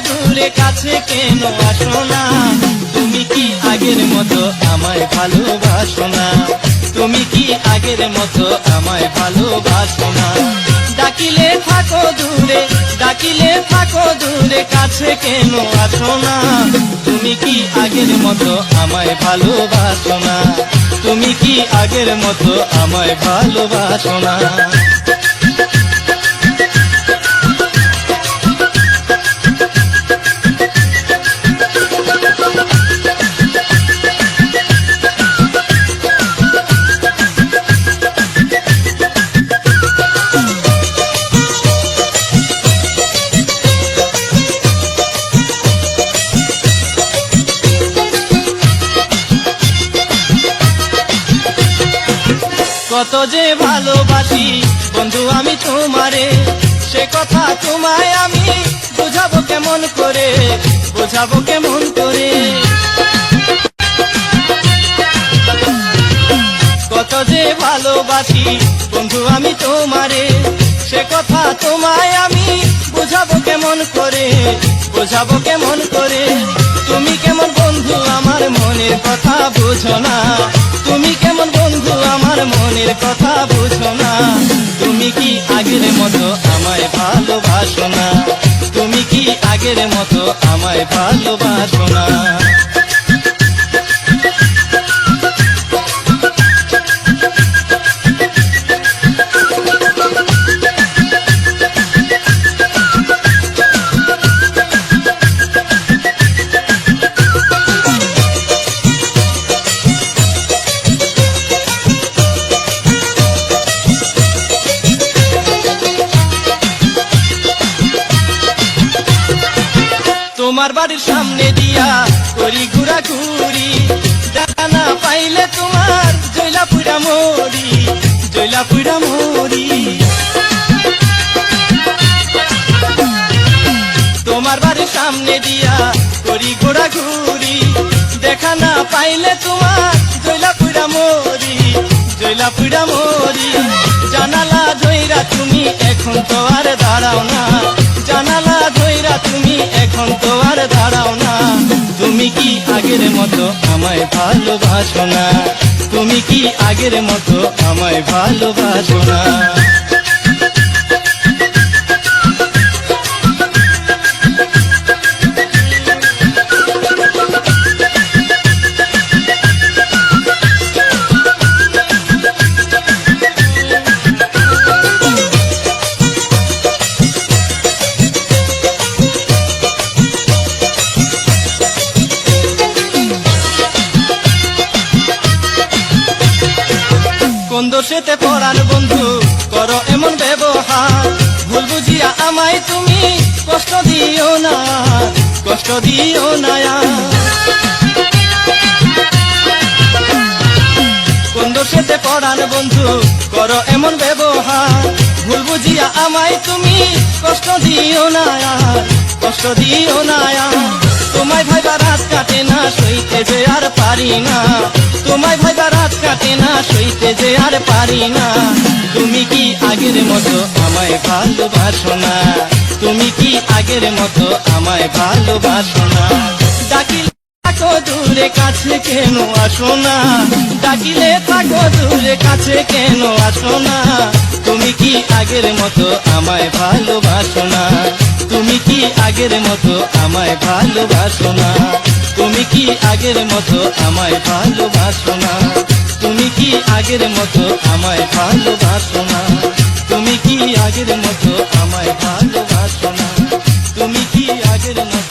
দূরে কাছে কেন আসো না? তুমি কি আগের মতো আমায় ভালোবাসো না? তুমি কি আগের মতো আমায় ভালোবাসো না? ডাকিলে থাকো দূরে, ডাকিলে থাকো দূরে কাছে কেন আসো না? তুমি কি আগের মতো আমায় ভালোবাসো না? তুমি কি আগের মতো আমায় ভালোবাসো না? কত যে ভালোবাসি বন্ধু আমি তোমারে, সে কথা তোমায় আমি বুঝাবো কেমন করে, বুঝাবো কেমন করে। কত যে ভালোবাসি বন্ধু আমি তোমারে, সে কথা তোমায় আমি বুঝাবো কেমন করে, বুঝাবো কেমন করে। তুমি কেমন বন্ধু আমার মনের কথা বুঝো না, তুমি কেমন বন্ধু আমার মনের কথা বুঝো না। তুমি কি আগের মতো আমায় ভালোবাসো না? তুমি কি আগের মতো আমায় ভালোবাসো না? তোমার বাড়ির সামনে দিয়া করি ঘুরা ঘুরি, দেখা না পাইলে তোমার জৈলা পুরা মরি, জৈলা পুরা মরি। তোমার বাড়ির সামনে দিয়া করি ঘোরা ঘুরি, দেখা না পাইলে তোমার জৈলা পুরা মরি, জৈলা পুরা মরি। জানালা ধইরা তুমি এখন তো আর দাঁড়াও না, জানালা ধইরা তুমি এখন তো আর দাঁড়াও না। তুমি কি আগের মতো আমায় ভালোবাসো না? তুমি কি আগের মতো আমায় ভালোবাসো না? কোন দোষেতে পড়ার বন্ধু করো এমন ব্যবহার, ভুল বুঝিয়া আমায় তুমি কষ্ট দিও না, কষ্ট দিও না। কোন দোষেতে পড়ার বন্ধু করো এমন ব্যবহার, ভুল বুঝিয়া আমায় তুমি কষ্ট দিও না, কষ্ট দিও না। তোমায় ভাইবা রাত কাটে না সইতে যে আর পারি না, তোমায় ভাইবা রাত কাটে না সইতে যে আর পারি না। তুমি কি আগের মতো আমায় ভালোবাসো না? তুমি কি আগের মতো আমায় ভালোবাসো না? ডাকিলে থাকো দূরে কাছে কেন আসো না? ডাকিলে থাকো দূরে কাছে কেন আসো না? তুমি কি আগের মতো আমায় ভালোবাসো না? তুমি কি আগের মতো আমায় ভালোবাসো না? তুমি কি আগের মতো আমায় ভালোবাসো না? তুমি কি আগের মতো আমায় ভালোবাসো না? তুমি কি আগের মতো আমায় ভালোবাসো না? তুমি কি আগের মতো